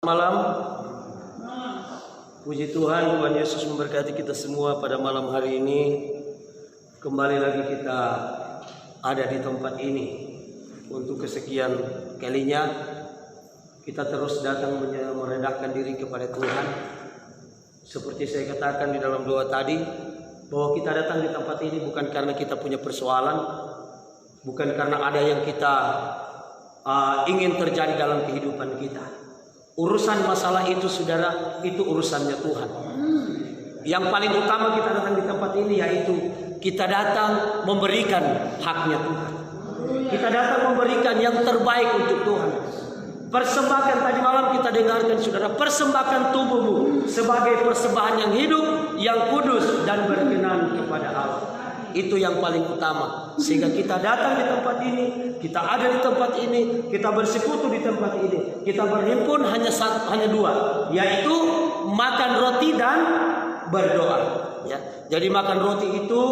Malam, puji Tuhan, Tuhan Yesus memberkati kita semua pada malam hari ini. Kembali lagi kita ada di tempat ini untuk kesekian kalinya. Kita terus datang merendahkan diri kepada Tuhan. Seperti saya katakan di dalam doa tadi, bahwa kita datang di tempat ini bukan karena kita punya persoalan, bukan karena ada yang kita ingin terjadi dalam kehidupan kita. Urusan masalah itu, saudara, itu urusannya Tuhan. Yang paling utama kita datang di tempat ini yaitu kita datang memberikan haknya Tuhan. Kita datang memberikan yang terbaik untuk Tuhan. Persembahkan, tadi malam kita dengarkan, saudara, persembahkan tubuhmu sebagai persembahan yang hidup, yang kudus dan berkenan kepada Allah. Itu yang paling utama. Sehingga kita datang di tempat ini, kita ada di tempat ini, kita bersekutu di tempat ini, kita berhimpun hanya dua, yaitu makan roti dan berdoa. Ya, jadi makan roti itu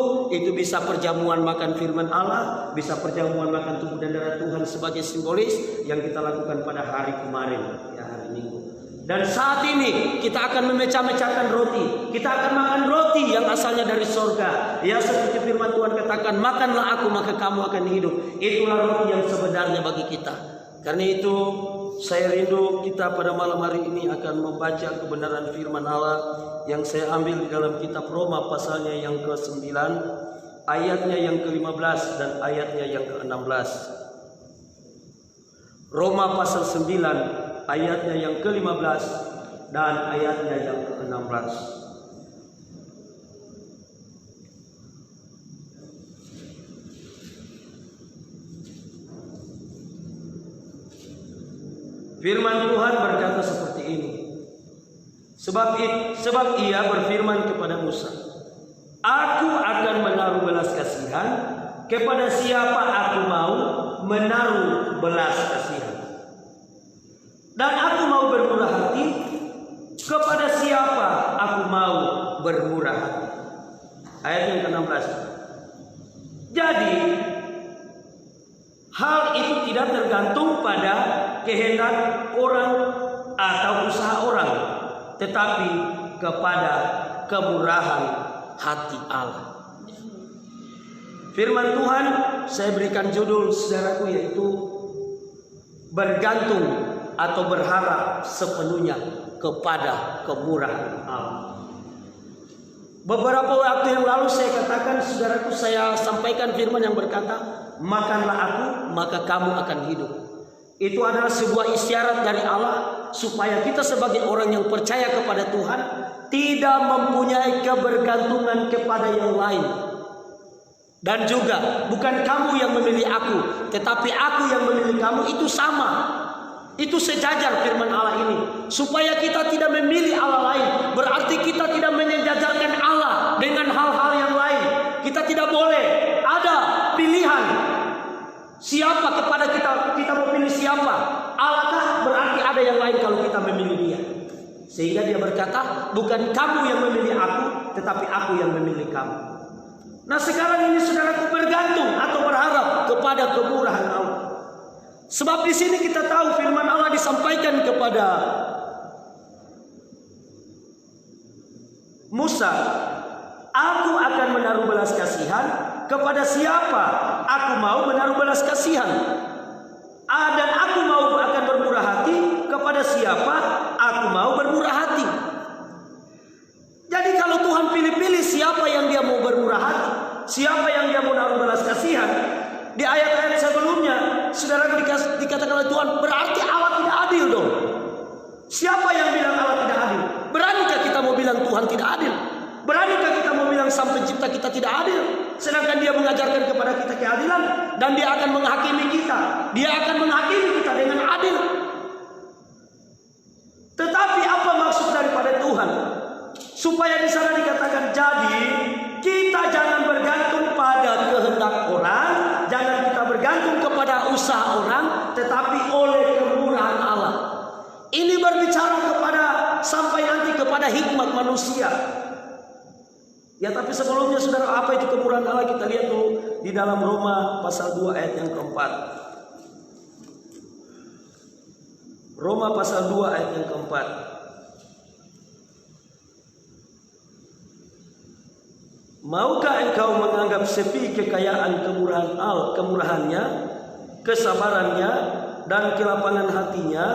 bisa perjamuan makan firman Allah, bisa perjamuan makan tubuh dan darah Tuhan sebagai simbolis yang kita lakukan pada hari kemarin, ya, hari Minggu. Dan saat ini kita akan memecah-mecahkan roti. Kita akan makan roti yang asalnya dari surga. Ya, seperti firman Tuhan katakan, makanlah aku maka kamu akan hidup. Itulah roti yang sebenarnya bagi kita. Karena itu saya rindu kita pada malam hari ini akan membaca kebenaran firman Allah yang saya ambil di dalam kitab Roma pasalnya yang ke-9, ayatnya yang ke-15 dan ayatnya yang ke-16. Roma pasal 9 ayatnya yang ke-15 dan ayatnya yang ke-16. Firman Tuhan berkata seperti ini. Sebab ia berfirman kepada Musa, aku akan menaruh belas kasihan kepada siapa aku mau menaruh belas kasihan. Dan aku mau bermurah hati kepada siapa aku mau bermurah hati. Ayat yang ke-16. Jadi hal itu tidak tergantung pada kehendak orang atau usaha orang, tetapi kepada kemurahan hati Allah. Firman Tuhan saya berikan judul, saudaraku, yaitu bergantung atau berharap sepenuhnya kepada kemurahan Allah. Beberapa waktu yang lalu saya katakan, saudaraku, saya sampaikan firman yang berkata, makanlah aku maka kamu akan hidup. Itu adalah sebuah isyarat dari Allah supaya kita sebagai orang yang percaya kepada Tuhan tidak mempunyai kebergantungan kepada yang lain. Dan juga bukan kamu yang memilih aku, tetapi aku yang memilih kamu. Itu sama. Itu sejajar firman Allah ini. Supaya kita tidak memilih Allah lain, berarti kita tidak menyejajarkan Allah dengan hal-hal yang lain. Kita tidak boleh ada pilihan siapa kepada kita memilih siapa. Allah kah? Berarti ada yang lain kalau kita memilih dia. Sehingga dia berkata, bukan kamu yang memilih aku, tetapi aku yang memilih kamu. Nah, sekarang ini saudaraku bergantung atau berharap kepada kemurahan Allah. Sebab di sini kita tahu firman Allah disampaikan kepada Musa, aku akan menaruh belas kasihan kepada siapa aku mau menaruh belas kasihan. Dan aku mau akan bermurah hati kepada siapa aku mau bermurah hati. Jadi kalau Tuhan pilih-pilih siapa yang dia mau bermurah hati, siapa yang dia mau menaruh belas kasihan, di ayat-ayat sebelumnya, saudara dikatakan oleh Tuhan, berarti Allah tidak adil dong. Siapa yang bilang Allah tidak adil? Beranikah kita mau bilang Tuhan tidak adil? Beranikah kita mau bilang Sang Pencipta kita tidak adil? Sedangkan dia mengajarkan kepada kita keadilan dan dia akan menghakimi kita. Dia akan menghakimi kita dengan adil. Tetapi apa maksud daripada Tuhan? Supaya di sana dikatakan, jadi kita jangan bergantung pada kehendak orang, jangan kita bergantung kepada usaha orang, tetapi oleh kemurahan Allah. Ini berbicara kepada sampai nanti kepada hikmat manusia. Ya, tapi sebelumnya saudara, apa itu kemurahan Allah? Kita lihat dulu di dalam Roma pasal 2 ayat yang keempat. Roma pasal 2 ayat yang keempat. Maukah engkau menganggap sepi kekayaan kemurahannya, kesabarannya, dan kelapangan hatinya?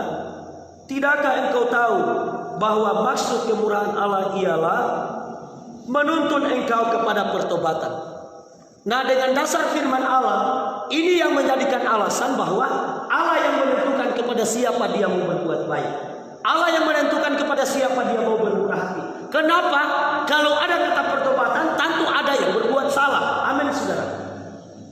Tidakkah engkau tahu bahwa maksud kemurahan Allah ialah menuntun engkau kepada pertobatan? Nah, dengan dasar firman Allah, ini yang menjadikan alasan bahwa Allah yang menentukan kepada siapa dia mau berbuat baik. Allah yang menentukan kepada siapa dia mau bermurah hati. Kenapa? Kalau ada kata pertobatan, tentu ada yang berbuat salah. Amin, saudara.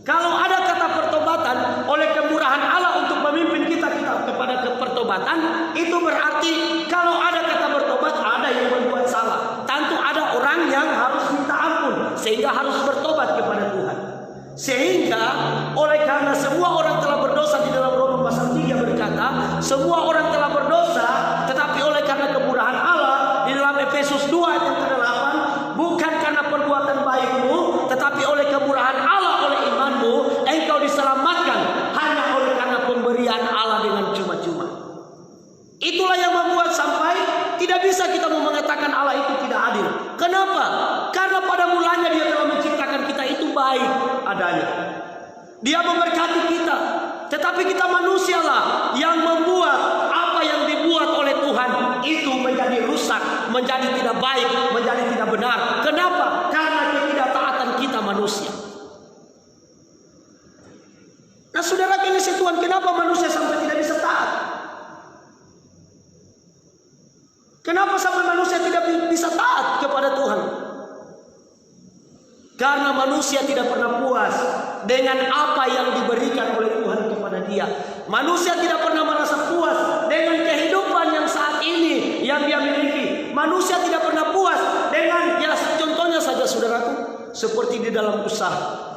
Kalau ada kata pertobatan oleh kemurahan Allah untuk memimpin kita kepada pertobatan, itu berarti kalau ada kata bertobat, ada yang berbuat salah. Tentu ada orang yang harus minta ampun, sehingga harus bertobat kepada Tuhan. Sehingga oleh karena semua orang telah berdosa, di dalam Roma pasal 3 berkata, semua orang telah berdosa, tetapi oleh karena kemurahan Allah, di dalam Efesus 2 ayat yang ke-8, bukan karena perbuatan baikmu, tetapi oleh kemurahan Allah, oleh imanmu, engkau diselamatkan hanya oleh karena pemberian Allah dengan cuma-cuma. Itulah yang membuat sampai tidak bisa kita mengatakan Allah itu tidak adil. Kenapa? Karena pada mulanya dia telah menciptakan kita itu baik adanya. Dia memberkati kita, tetapi kita manusialah yang membuat apa yang dibuat oleh Tuhan itu menjadi rusak, menjadi tidak baik, menjadi tidak benar. Kenapa? Karena ketidaktaatan kita manusia. Nah, saudara, kasih Tuhan, kenapa manusia sampai tidak bisa taat? Kenapa sampai manusia tidak bisa taat kepada Tuhan? Karena manusia tidak pernah puas dengan apa yang diberikan oleh Tuhan kepada dia. Manusia tidak pernah merasa puas dengan kehidupan yang saat ini yang dia miliki. Manusia tidak pernah puas dengan, ya contohnya saja saudaraku, seperti di dalam usaha.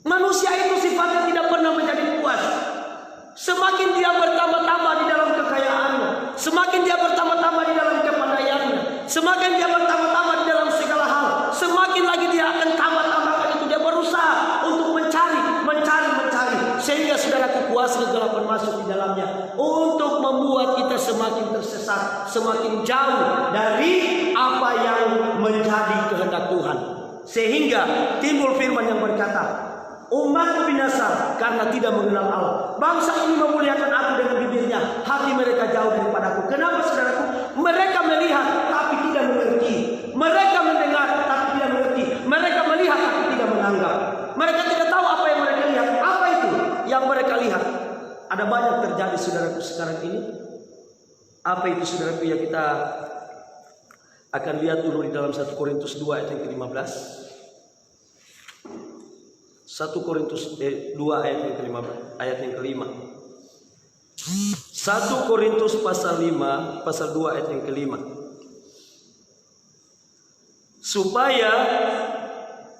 Manusia itu sifatnya tidak pernah menjadi puas. Semakin dia bertambah-tambah di dalam kekayaannya, semakin dia bertambah-tambah di dalam kepandaiannya, semakin dia bertambah-tambah di dalam segala hal, semakin lagi dia akan tambah-tambahkan itu. Dia berusaha untuk mencari, sehingga saudara kekuasaan kegelapan masuk di dalamnya untuk membuat kita semakin tersesat, semakin jauh dari apa yang menjadi kehendak Tuhan. Sehingga timbul firman yang berkata, umat binasa karena tidak mengenal Allah. Bangsa ini memuliakan aku dengan bibirnya, hati mereka jauh daripadaku. Kenapa saudaraku? Mereka melihat tapi tidak mengerti. Mereka mendengar tapi tidak mengerti. Mereka melihat tapi tidak menganggap. Mereka tidak tahu apa yang mereka lihat. Apa itu yang mereka lihat? Ada banyak terjadi saudaraku sekarang ini. Apa itu saudaraku yang kita akan lihat dulu di dalam 1 Korintus 2 ayat yang ke-15. 1 Korintus 2 ayat yang ke-5. 1 Korintus pasal 5 pasal 2 ayat yang ke-5. Supaya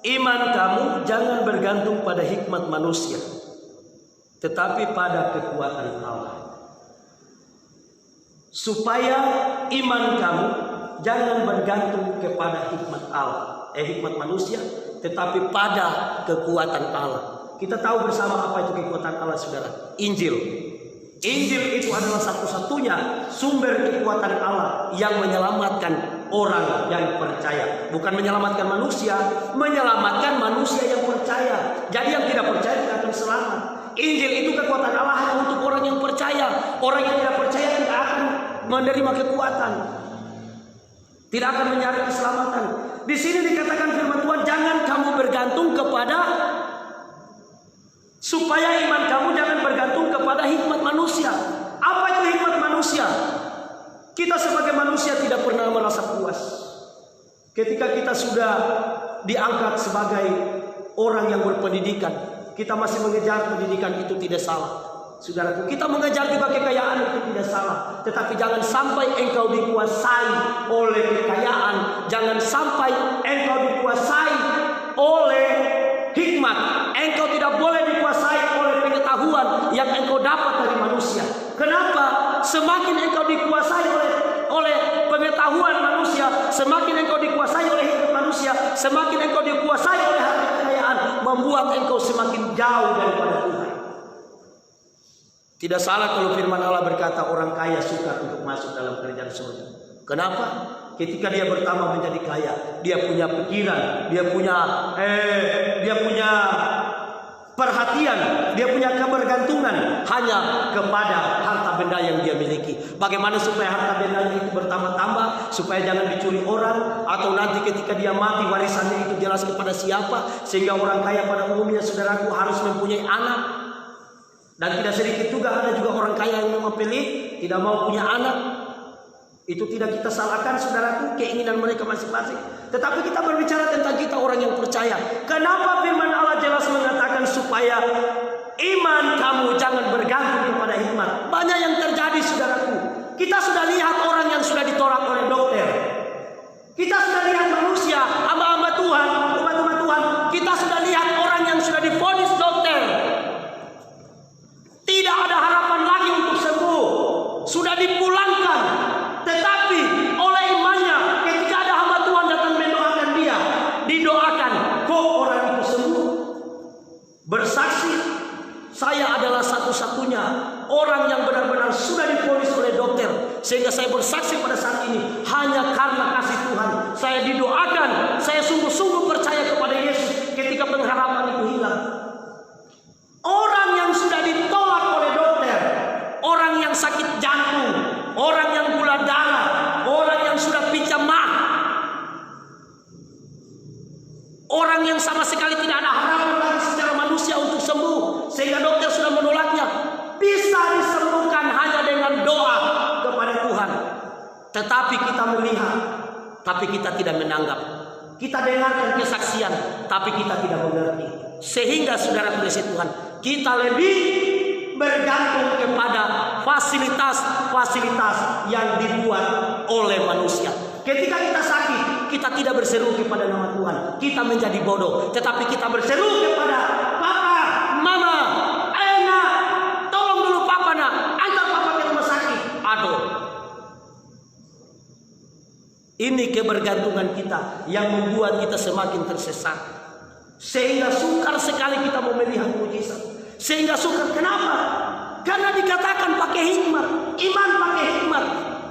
iman kamu jangan bergantung pada hikmat manusia, tetapi pada kekuatan Allah. Supaya iman kamu jangan bergantung kepada hikmat Allah, hikmat manusia, tetapi pada kekuatan Allah. Kita tahu bersama apa itu kekuatan Allah, saudara. Injil. Injil itu adalah satu-satunya sumber kekuatan Allah yang menyelamatkan orang yang percaya. Bukan menyelamatkan manusia, menyelamatkan manusia yang percaya. Jadi yang tidak percaya tidak akan selamat. Injil itu kekuatan Allah hanya untuk orang yang percaya. Orang yang tidak percaya tidak akan menerima kekuatan, tidak akan mencari keselamatan. Di sini dikatakan firman Tuhan, jangan kamu bergantung kepada, supaya iman kamu jangan bergantung kepada hikmat manusia. Apa itu hikmat manusia? Kita sebagai manusia tidak pernah merasa puas ketika kita sudah diangkat sebagai orang yang berpendidikan. Kita masih mengejar pendidikan, itu tidak salah. Saudaraku, kita mengejar juga kekayaan, itu tidak salah. Tetapi jangan sampai engkau dikuasai oleh kekayaan. Jangan sampai engkau dikuasai oleh hikmat. Engkau tidak boleh dikuasai oleh pengetahuan yang engkau dapat dari manusia. Kenapa? Semakin engkau dikuasai oleh pengetahuan manusia, semakin engkau dikuasai oleh hikmat manusia, semakin engkau dikuasai oleh harta kekayaan, membuat engkau semakin jauh daripada Tuhan. Tidak salah kalau firman Allah berkata orang kaya sukar untuk masuk dalam kerajaan surga. Kenapa? Ketika dia bertambah menjadi kaya, dia punya pikiran, dia punya perhatian, dia punya kebergantungan hanya kepada harta benda yang dia miliki. Bagaimana supaya harta bendanya itu bertambah-tambah, supaya jangan dicuri orang, atau nanti ketika dia mati warisannya itu jelas kepada siapa, sehingga orang kaya pada umumnya, saudaraku, harus mempunyai anak. Dan tidak sedikit juga ada juga orang kaya yang memang pelit, tidak mau punya anak. Itu tidak kita salahkan, saudaraku, keinginan mereka masing-masing. Tetapi kita berbicara tentang kita orang yang percaya. Kenapa firman Allah jelas mengatakan supaya iman kamu jangan bergantung kepada hikmat. Banyak yang terjadi, saudaraku. Kita sudah lihat orang yang sudah ditolak oleh dokter. Kita sudah lihat manusia, hamba-hamba Tuhan, umat-umat Tuhan. Kita sudah lihat orang yang sudah divonis dokter. Tidak ada harapan lagi untuk sembuh. Sudah dipulangkan. Tetapi oleh imannya, ketika ada hamba Tuhan datang mendoakan dia, didoakan, kok orang itu sembuh. Bersaksi, saya adalah satu-satunya orang yang benar-benar sudah divonis oleh dokter. Sehingga saya bersaksi pada saat ini hanya karena kasih Tuhan. Saya didoakan, saya sungguh-sungguh percaya kepada Yesus ketika pengharapan itu hilang. Orang yang sudah ditolak oleh dokter, orang yang sakit jantung, orang yang gula darah, orang yang sudah pincang mah, orang yang sama sekali tidak ada harapan lagi secara manusia untuk sembuh, sehingga dokter sudah menolaknya, bisa disembuhkan hanya dengan doa kepada Tuhan. Tetapi kita melihat, tapi kita tidak menanggap. Kita dengarkan kesaksian, tapi kita tidak mengerti. Sehingga saudara kasih Tuhan, kita lebih bergantung kepada fasilitas-fasilitas yang dibuat oleh manusia. Ketika kita sakit, kita tidak berseru kepada nama Tuhan. Kita menjadi bodoh. Tetapi kita berseru kepada Papa, Mama, Aina, tolong dulu Papa nak, antar Papa ke rumah sakit. Aduh. Ini kebergantungan kita yang membuat kita semakin tersesat. Sehingga sukar sekali kita mau melihat mujizat. Sehingga sukar, kenapa? Karena dikatakan pakai hikmat. Iman pakai hikmat.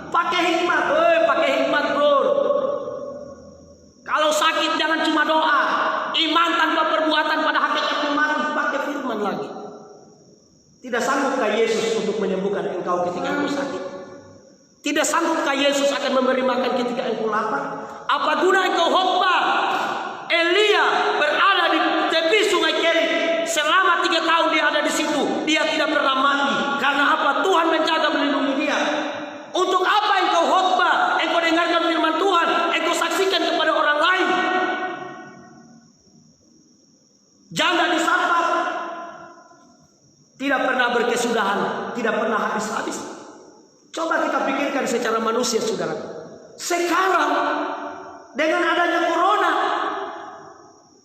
Pakai hikmat. Pakai hikmat, bro. Kalau sakit jangan cuma doa. Iman tanpa perbuatan pada hakikatnya mati. Pakai firman lagi. Tidak sanggupkah Yesus untuk menyembuhkan engkau ketika engkau sakit? Tidak sanggupkah Yesus akan memberi makan ketika engkau lapar? Apa guna engkau khotbah? Elia berada di tepi sungai Kerit selama 3 tahun dia ada di situ. Dia tidak pernah mati. Karena apa? Tuhan menjaga melindungi dia. Untuk apa engkau khotbah? Engkau dengarkan firman Tuhan. Engkau saksikan kepada orang lain. Janda di Sarfat tidak pernah berkesudahan, tidak pernah habis-habis. Coba kita pikirkan secara manusia, saudara. Sekarang dengan adanya corona,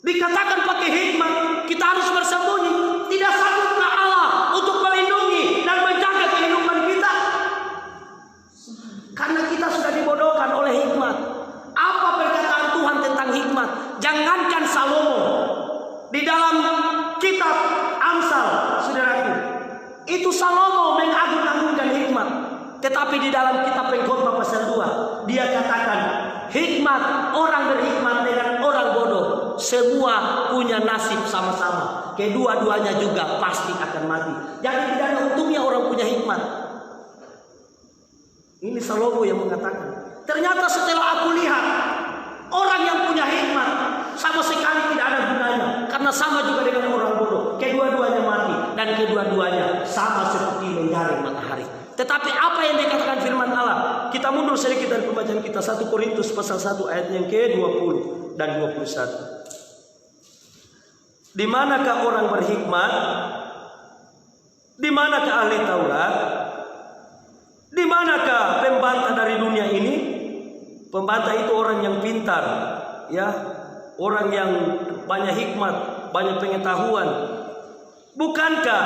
dikatakan pakai hikmat, kita harus bersembunyi. Tidak sanggupkah Allah untuk melindungi dan menjaga kehidupan kita? Karena kita sudah dibodohkan oleh hikmat. Apa perkataan Tuhan tentang hikmat? Jangankan Salomo, di dalam kitab Amsal, saudaraku, itu Salomo mengagung-agungkan hikmat. Tetapi di dalam kitab Pengkhotbah pasal 2, dia katakan hikmat, orang berhikmat dengan orang bodoh semua punya nasib sama-sama. Kedua-duanya juga pasti akan mati. Jadi tidak ada untungnya orang punya hikmat. Ini Salomo yang mengatakan. Ternyata setelah aku lihat, orang yang punya hikmat sama sekali tidak ada gunanya. Karena sama juga dengan orang bodoh. Kedua-duanya mati. Dan kedua-duanya sama seperti menjaring matahari. Tetapi apa yang dikatakan firman Allah? Kita mundur sedikit dari pembacaan kita. 1 Korintus pasal 1 ayat yang ke-20 dan 21. Di manakah orang berhikmat? Di manakah ahli Taurat? Di manakah pembantah dari dunia ini? Pembantah itu orang yang pintar, ya, orang yang banyak hikmat, banyak pengetahuan. Bukankah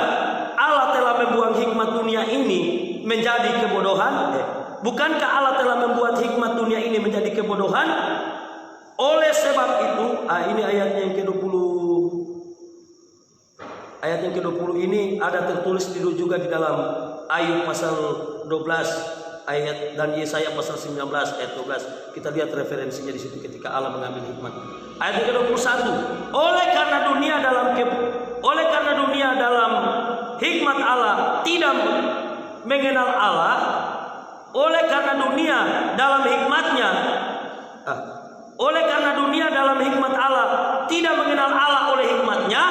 Allah telah membuang hikmat dunia ini menjadi kebodohan? Bukankah Allah telah membuat hikmat dunia ini menjadi kebodohan? Oleh sebab itu, ini ayatnya yang ke-20. Ayat yang ke-20 ini ada tertulis juga di dalam Ayub pasal 12 ayat dan Yesaya pasal 19 ayat 12. Kita lihat referensinya di situ ketika Allah mengambil hikmat. Ayat yang ke-21, oleh karena dunia dalam hikmat Allah tidak mengenal Allah, oleh karena dunia dalam hikmatnya Allah tidak mengenal Allah oleh hikmatnya,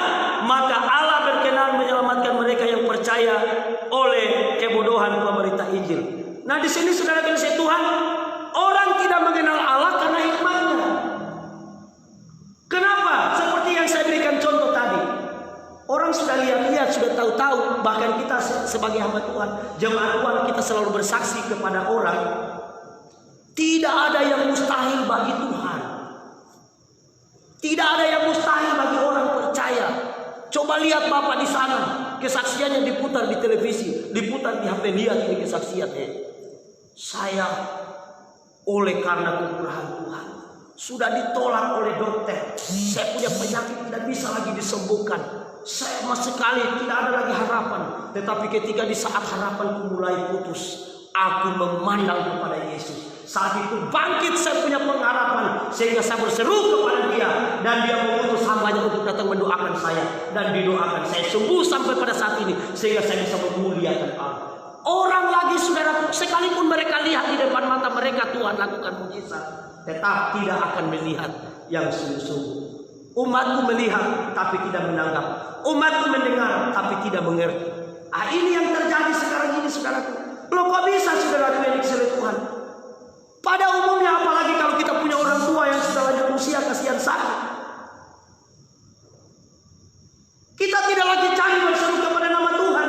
maka Allah berkenan menyelamatkan mereka yang percaya oleh kebodohan pemberita Injil. Nah, di sini saudara kasih Tuhan, orang tidak mengenal Allah karena hikmatnya. Kenapa? Seperti yang saya berikan contoh tadi. Orang sudah lihat-lihat, sudah tahu-tahu, bahkan kita sebagai hamba Tuhan, jemaat Tuhan, kita selalu bersaksi kepada orang, tidak ada yang mustahil bagi Tuhan. Tidak ada yang mustahil bagi orang percaya. Coba lihat Bapak di sana, kesaksiannya diputar di televisi, diputar di HP, lihat ini kesaksiannya. Saya oleh karena kemurahan Tuhan sudah ditolak oleh dokter. Saya punya penyakit tidak bisa lagi disembuhkan. Saya sama sekali tidak ada lagi harapan. Tetapi ketika di saat harapanku mulai putus, aku memandang kepada Yesus. Saat itu bangkit saya punya pengharapan, sehingga saya berseru kepada Dia, dan Dia mengutus hambanya untuk datang mendoakan saya, dan didoakan saya sembuh sampai pada saat ini, sehingga saya bisa memuliakan Allah. Orang lagi saudara, sekalipun mereka lihat di depan mata mereka Tuhan lakukan mujizat, tetap tidak akan melihat yang sungguh-sungguh. Umatku melihat tapi tidak menanggap, umatku mendengar tapi tidak mengerti. Ini yang terjadi sekarang ini saudaraku. Loh, kok bisa saudaraku yang dikasihi Tuhan? Pada umumnya, apalagi kalau kita punya orang tua yang sudah lanjut usia, kasihan sakit, kita tidak lagi cari berseru kepada nama Tuhan.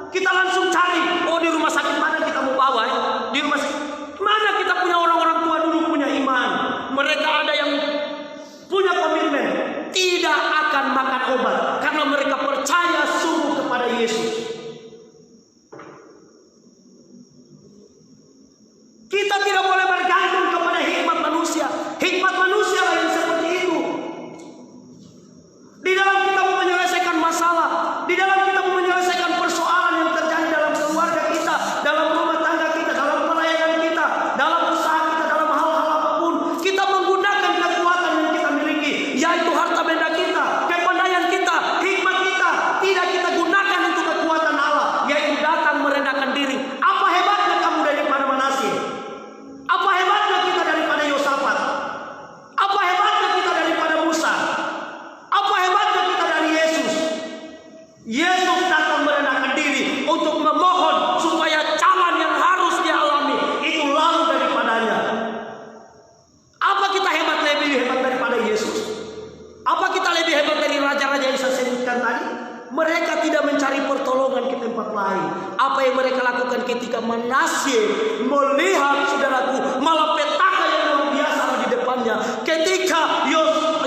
Kita langsung cari, oh di rumah sakit mana kita mau bawa ya? Di rumah sakit mana kita punya orang-orang tua dulu punya iman. Mereka ada yang punya komitmen, tidak akan makan obat karena mereka percaya sungguh kepada Yesus. Kita tidak boleh bergantung kepada hikmat manusia. Hikmat manusia lah yang seperti itu. Di dalam kita menyelesaikan masalah, di dalam kita menyelesaikan persoalan yang terjadi dalam keluarga kita, dalam rumah tangga kita, dalam pelayanan kita, dalam usaha kita, dalam hal-hal apapun, kita menggunakan kekuatan yang kita miliki, yaitu harta benda kita, kepandaian kita, hikmat kita. Tidak kita gunakan untuk kekuatan Allah, yaitu datang merendahkan diri. Apa hebatnya kamu daripada Manasye? Apa hebatnya kita daripada Yosafat? Apa hebatnya kita daripada Musa? Apa hebatnya kita dari Yesus? Yesus datang merendahkan diri untuk memohon supaya jalan yang harus dia alami itu lalu daripadanya. Apa kita lebih hebat daripada Yesus? Apa kita lebih hebat dari raja-raja yang saya sebutkan tadi? Mereka tidak mencari pertolongan ke tempat lain. Apa yang mereka lakukan ketika Manasye melihat saudaraku malapetaka yang luar biasa di depannya. Ketika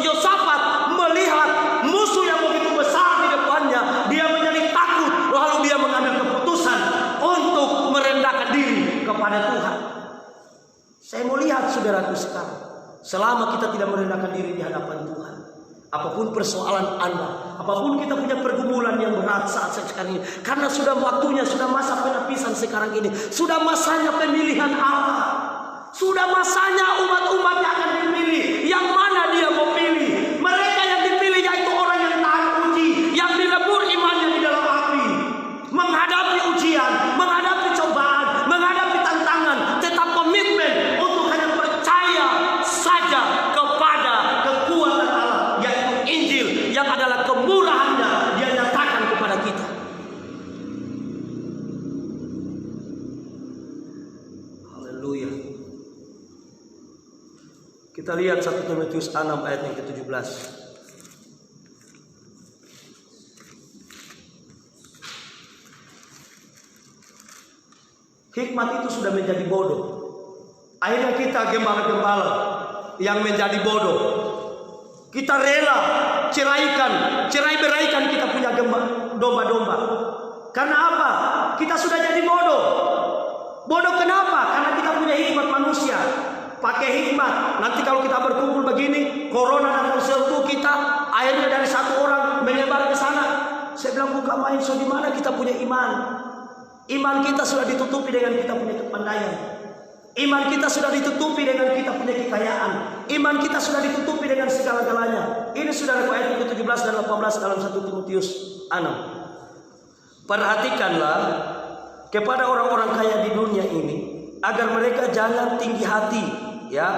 Yosafat melihat musuh yang begitu besar di depannya, dia menjadi takut. Lalu dia mengambil keputusan untuk merendahkan diri kepada Tuhan. Saya mau lihat saudaraku sekarang, selama kita tidak merendahkan diri di hadapan Tuhan, apapun persoalan Anda, apapun kita punya pergumulan yang berat saat sekarang ini, karena sudah waktunya, sudah masa penapisan sekarang ini, sudah masanya pemilihan Allah, sudah masanya umat-umatnya akan dipilih. Yang mana dia mau pilih? Mereka yang dipilih yaitu orang yang tahan uji, yang dilebur imannya di dalam api, menghadapi ujian, menghadapi cobaan, menghadapi tantangan, tetap komitmen untuk hanya percaya saja kepada kekuatan Allah, yaitu Injil yang adalah kemurahannya dia nyatakan kepada kita. Haleluya. Kita lihat 1 Timotius 6 ayat yang ke-17. Hikmat itu sudah menjadi bodoh. Akhirnya kita gembala-gembala yang menjadi bodoh. Kita rela cerai-beraikan kita punya domba-domba. Karena apa? Kita sudah jadi bodoh. Bodoh kenapa? Karena kita punya hikmat manusia. Pakai hikmat. Nanti kalau kita berkumpul begini, corona datang serbu kita, akhirnya dari satu orang menyebar ke sana. Saya bilang bukan main. So di mana kita punya iman? Iman kita sudah ditutupi dengan kita punya kepandaian. Iman kita sudah ditutupi dengan kita punya kekayaan. Iman kita sudah ditutupi dengan segala-galanya. Ini sudah ayat ke-17 dan 18 dalam 1 Timotius 6. Perhatikanlah kepada orang-orang kaya di dunia ini agar mereka jangan tinggi hati, ya,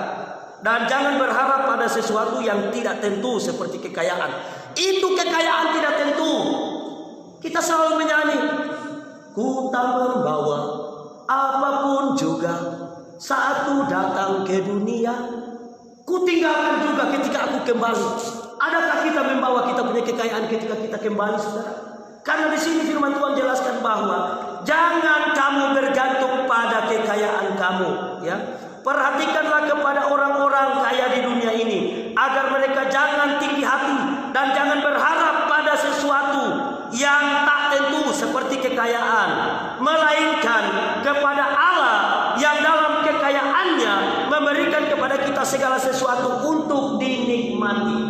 dan jangan berharap pada sesuatu yang tidak tentu seperti kekayaan. Itu kekayaan tidak tentu. Kita selalu menyanyi, ku tak membawa apapun juga saat ku datang ke dunia, ku tinggalkan juga ketika aku kembali. Adakah kita membawa kita punya kekayaan ketika kita kembali, saudara? Karena di sini firman Tuhan jelaskan bahwa jangan kamu bergantung pada kekayaan kamu, ya. Perhatikanlah kepada orang-orang kaya di dunia ini agar mereka jangan tinggi hati dan jangan berharap pada sesuatu yang tak tentu seperti kekayaan, melainkan kepada Allah yang dalam kekayaannya memberikan kepada kita segala sesuatu untuk dinikmati.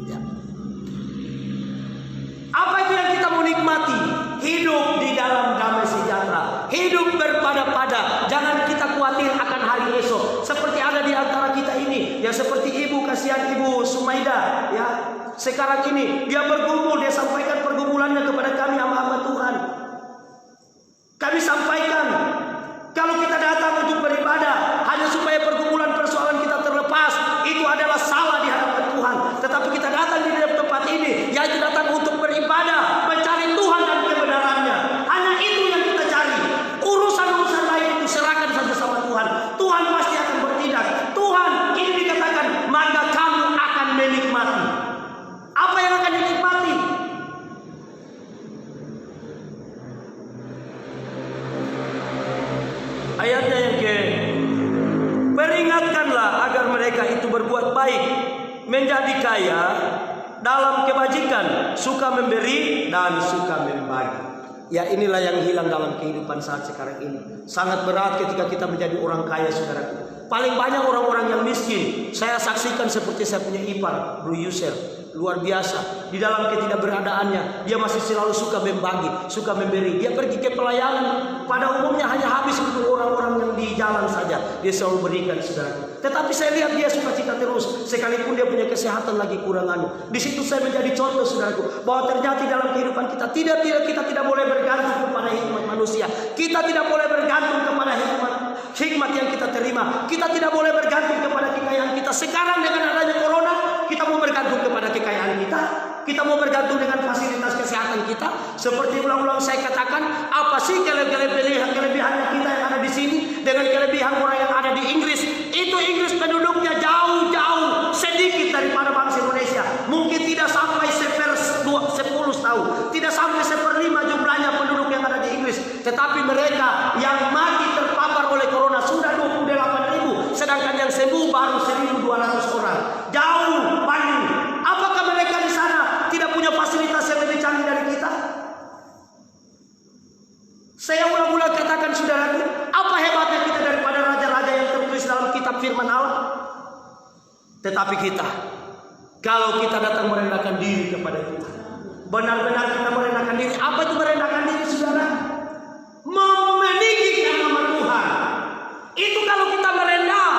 Ya. Apa itu yang kita mau nikmati? Hidup di dalam damai sejahtera, hidup berpada-pada. Jangan kita khawatir akan hari esok. Seperti ada di antara kita ini, ya, seperti ibu, kasihan ibu Sumaida, ya. Sekarang ini dia bergumul, dia sampaikan pergumulannya kepada kami hamba-hamba Tuhan. Kami sampaikan, kalau kita datang untuk beribadah hanya supaya pergumulan persoalan kita terlepas, itu adalah salah di hadapan Tuhan. Tetapi kita datang di dalam tempat ini, yaitu datang untuk beribadah, mencari Tuhan dan kebenarannya. Hanya itu yang kita cari. Urusan-urusan lain itu serahkan saja sama Tuhan. Tuhan pasti akan bertindak. Tuhan, ini dikatakan, maka kamu akan menikmati. Apa yang akan dinikmati? Ayatnya yang ke, peringatkanlah agar mereka itu berbuat baik, menjadi kaya dalam kebajikan, suka memberi dan suka membagi. Ya, inilah yang hilang dalam kehidupan saat sekarang ini. Sangat berat ketika kita menjadi orang kaya, saudaraku. Paling banyak orang-orang yang miskin. Saya saksikan seperti saya punya ipar, Bro Yusel. Luar biasa. Di dalam ketidakberadaannya, dia masih selalu suka membagi, suka memberi. Dia pergi ke pelayanan, pada umumnya hanya habis untuk orang-orang yang di jalan saja. Dia selalu berikan, saudara. Tetapi saya lihat dia sukacita terus, sekalipun dia punya kesehatan lagi kurangan. Di situ saya menjadi contoh, saudaraku, bahwa ternyata dalam kehidupan kita kita tidak boleh bergantung kepada hikmat manusia. Kita tidak boleh bergantung kepada hikmat yang kita terima. Kita tidak boleh bergantung kepada kekayaan kita. Sekarang dengan adanya corona, kita mau bergantung kepada kekayaan kita. Kita mau bergantung dengan fasilitas kesehatan kita. Seperti ulang-ulang saya katakan, apa sih kelebihannya kita yang ada di sini dengan kelebihan orang yang ada di Inggris? Itu Inggris penduduknya jauh-jauh sedikit daripada bangsa Indonesia. Mungkin tidak sampai 10 tahun, tidak sampai 1/5 jumlahnya penduduk yang ada di Inggris. Tetapi mereka yang mati terpapar oleh corona sudah 28.000, sedangkan yang sembuh baru 1.200 orang. Jauh banding. Apakah mereka di sana tidak punya fasilitas yang lebih canggih dari kita? Saya ulang-ulang katakan, saudara, apa hebatnya kita daripada raja-raja yang tertulis dalam kitab firman Allah? Tetapi kita, kalau kita datang merendahkan diri kepada Tuhan, benar-benar kita merendahkan diri. Apa itu merendahkan diri, saudara? Meninggikan nama Tuhan. Itu kalau kita merendah,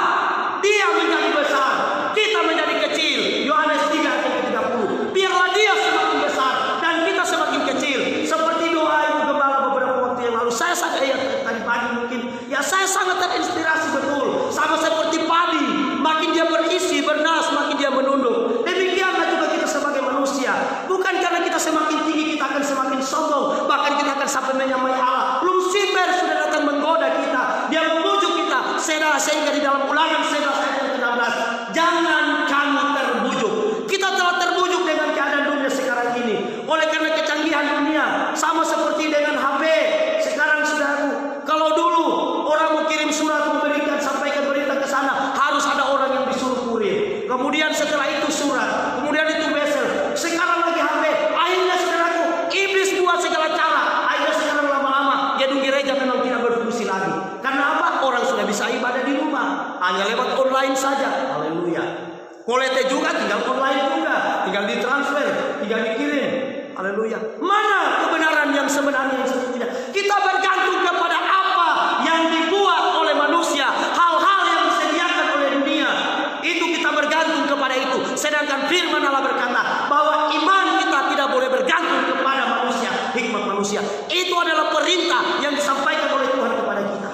dia menjadi besar, kita menjadi kecil. Yohanes 3:30. Biarlah dia semakin besar dan kita semakin kecil. Seperti doa Ibu Gembala beberapa waktu yang lalu. Saya tadi pagi mungkin, ya, saya sangat terinspirasi betul. Sama seperti padi, makin dia berisi, bernas, makin dia menunduk. Demikianlah juga kita sebagai manusia. Bukan karena kita semakin tinggi kita akan semakin sombong, bahkan kita akan sampai menyamai Allah. Lucifer sudah datang menggoda kita, dia membujuk kita, sehingga di dalam Ulangan 11 ayat 16, jangan kamu terbujuk. Kita telah terbujuk dengan keadaan dunia sekarang ini. Oleh karena kecanggihan dunia, sama seperti dengan HP. Sekarang, saudaraku, kalau dulu orang mau kirim surat, memberikan, sampaikan berita ke sana, harus ada orang yang disuruh kurir. Kemudian setelah itu surat, kemudian itu besel. Sekarang lagi HP. Akhirnya, saudaraku, iblis buat segala cara. Akhirnya sekarang lama-lama gedung gereja memang tidak berfungsi lagi. Karena apa? Orang sudah bisa ibadah di rumah, hanya lewat online saja. Haleluya. Kolete juga tinggal online juga, tinggal ditransfer, tinggal dikirim. Haleluya. Mana kebenaran yang sebenarnya yang sesungguhnya? Kita bergantung kepada apa yang dibuat oleh manusia, hal-hal yang disediakan oleh dunia. Itu kita bergantung kepada itu. Sedangkan firman Allah berkata bahwa iman kita tidak boleh bergantung kepada manusia, hikmat manusia. Itu adalah perintah yang disampaikan oleh Tuhan kepada kita.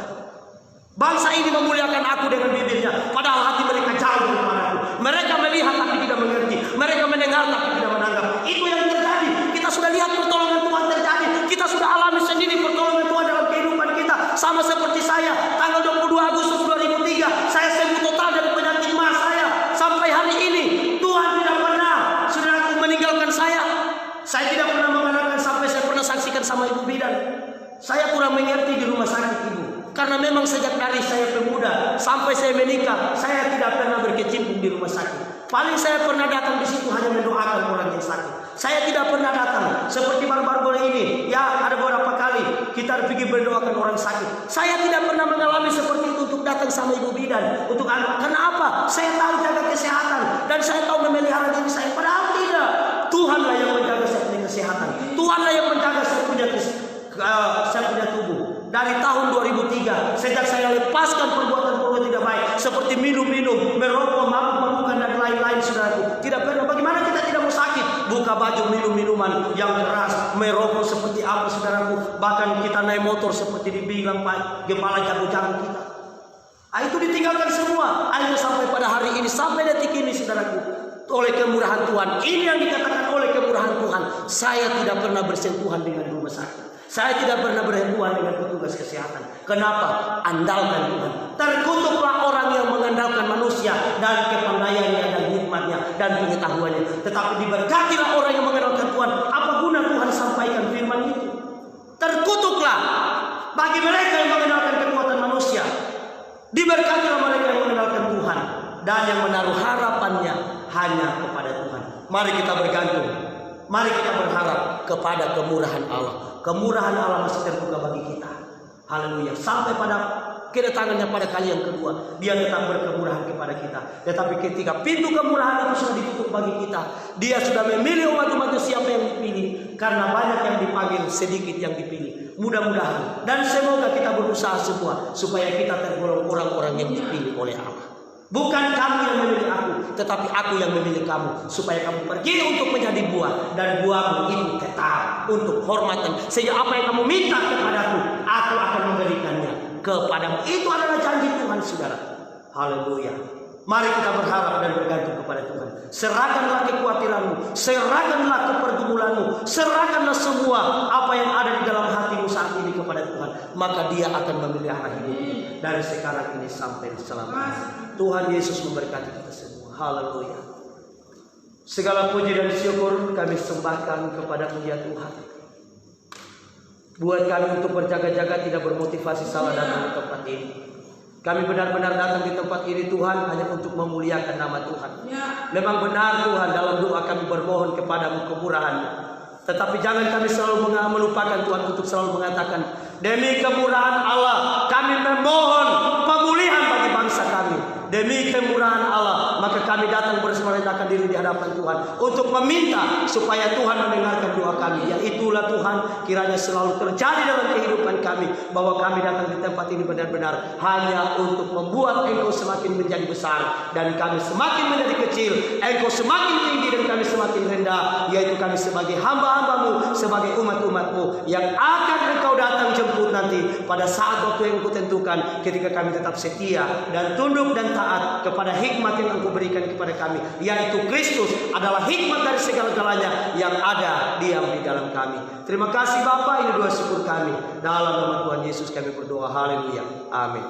Bangsa ini memuliakan aku dengan bibirnya, padahal hati mereka jauh daripada aku. Mereka melihat tapi tidak mengerti. Mereka mendengar tapi tidak menanggap. Itu yang terjadi. Kita sudah lihat pertolongan Tuhan terjadi. Kita sudah alami sendiri pertolongan Tuhan dalam kehidupan kita. Sama seperti saya, tanggal 22 Agustus 2003, saya sembuh total dari penyakit mah saya. Sampai hari ini, Tuhan tidak pernah, saudaraku, meninggalkan saya. Saya tidak pernah mengatakan sampai saya pernah saksikan sama ibu bidan. Saya kurang mengerti di rumah sakit ibu. Karena memang sejak dari saya pemuda sampai saya menikah, saya tidak pernah berkecimpung di rumah sakit. Paling saya pernah datang di situ hanya mendoakan orang yang sakit. Saya tidak pernah datang seperti baru-baru ini. Ya, ada beberapa kali kita pergi mendoakan orang sakit. Saya tidak pernah mengalami seperti itu untuk datang sama ibu bidan untuk anak. Kenapa? Saya tahu jaga kesehatan dan saya tahu memelihara diri saya. Padahal tidak. Tuhanlah yang menjaga saya punya kesehatan. Tuhanlah yang menjaga saya punya tubuh. Dari tahun 2003, sejak saya lepaskan perbuatan-perbuatan tidak baik seperti minum-minum, merokok, mabuk-mabukan dan lain-lain, saudaraku. Tidak pernah. Bagaimana kita tidak mau sakit? Buka baju, minum minuman yang keras, merokok seperti apa, saudaraku. Bahkan kita naik motor seperti dibilang kepala jago-jago kita. Itu ditinggalkan semua. Akhirnya sampai pada hari ini, sampai detik ini, saudaraku, oleh kemurahan Tuhan. Ini yang dikatakan oleh kemurahan Tuhan. Saya tidak pernah bersentuhan dengan rumah sakit. Saya tidak pernah berhubungan dengan petugas kesehatan. Kenapa? Andalkan Tuhan. Terkutuklah orang yang mengandalkan manusia dan kepandaiannya dan hikmatnya dan pengetahuannya. Tetapi diberkatilah orang yang mengandalkan Tuhan. Apa guna Tuhan sampaikan firman itu? Terkutuklah bagi mereka yang mengandalkan kekuatan manusia. Diberkatilah mereka yang mengandalkan Tuhan dan yang menaruh harapannya hanya kepada Tuhan. Mari kita bergantung. Mari kita berharap kepada kemurahan Allah. Kemurahan Allah masih terbuka bagi kita. Haleluya. Sampai pada kedatangannya pada kali yang kedua, Dia tetap berkemurahan kepada kita. Tetapi ketika pintu kemurahan itu sudah ditutup bagi kita, Dia sudah memilih umat-umatnya siapa yang dipilih. Karena banyak yang dipanggil, sedikit yang dipilih. Mudah-mudahan dan semoga kita berusaha semua supaya kita tergolong orang-orang yang dipilih oleh Allah. Bukan kamu yang memilih aku, tetapi aku yang memilih kamu. Supaya kamu pergi untuk menjadi buah. Dan buahmu itu tetap untuk hormatan. Sehingga apa yang kamu minta kepadaku, aku akan memberikannya kepadamu. Itu adalah janji Tuhan, saudara. Haleluya. Mari kita berharap dan bergantung kepada Tuhan. Serahkanlah kekhawatiranmu, serahkanlah kepergumulanmu, serahkanlah semua apa yang ada di dalam hatimu saat ini kepada Tuhan. Maka Dia akan memelihara hidupmu dari sekarang ini sampai selamanya. Tuhan Yesus memberkati kita semua. Haleluya. Segala puji dan syukur kami sembahkan kepada Dia Tuhan. Buat kami untuk berjaga-jaga, tidak bermotivasi salah datang di tempat ini. Kami benar-benar datang di tempat ini Tuhan hanya untuk memuliakan nama Tuhan. Memang benar Tuhan, dalam doa kami bermohon kepadamu kemurahan-Mu. Tetapi jangan kami selalu melupakan Tuhan untuk selalu mengatakan, demi kemurahan Allah kami memohon pemulihan bagi bangsa kami. Demi kemurahan Allah maka kami datang berserahkan diri di hadapan Tuhan untuk meminta supaya Tuhan mendengarkan doa kami. Yaitulah Tuhan, kiranya selalu terjadi dalam kehidupan kami, bahwa kami datang di tempat ini benar-benar hanya untuk membuat Engkau semakin menjadi besar dan kami semakin menjadi kecil. Engkau semakin tinggi dan kami semakin rendah, yaitu kami sebagai hamba-hambamu, sebagai umat-umatmu yang akan Engkau datang jemput nanti pada saat waktu yang Engkau tentukan, ketika kami tetap setia dan tunduk dan taat kepada hikmat yang Engkau berikan kepada kami, yaitu Kristus adalah hikmat dari segala-galanya yang ada diam di dalam kami. Terima kasih Bapa, ini doa syukur kami. Dalam nama Tuhan Yesus kami berdoa. Haleluya. Amin.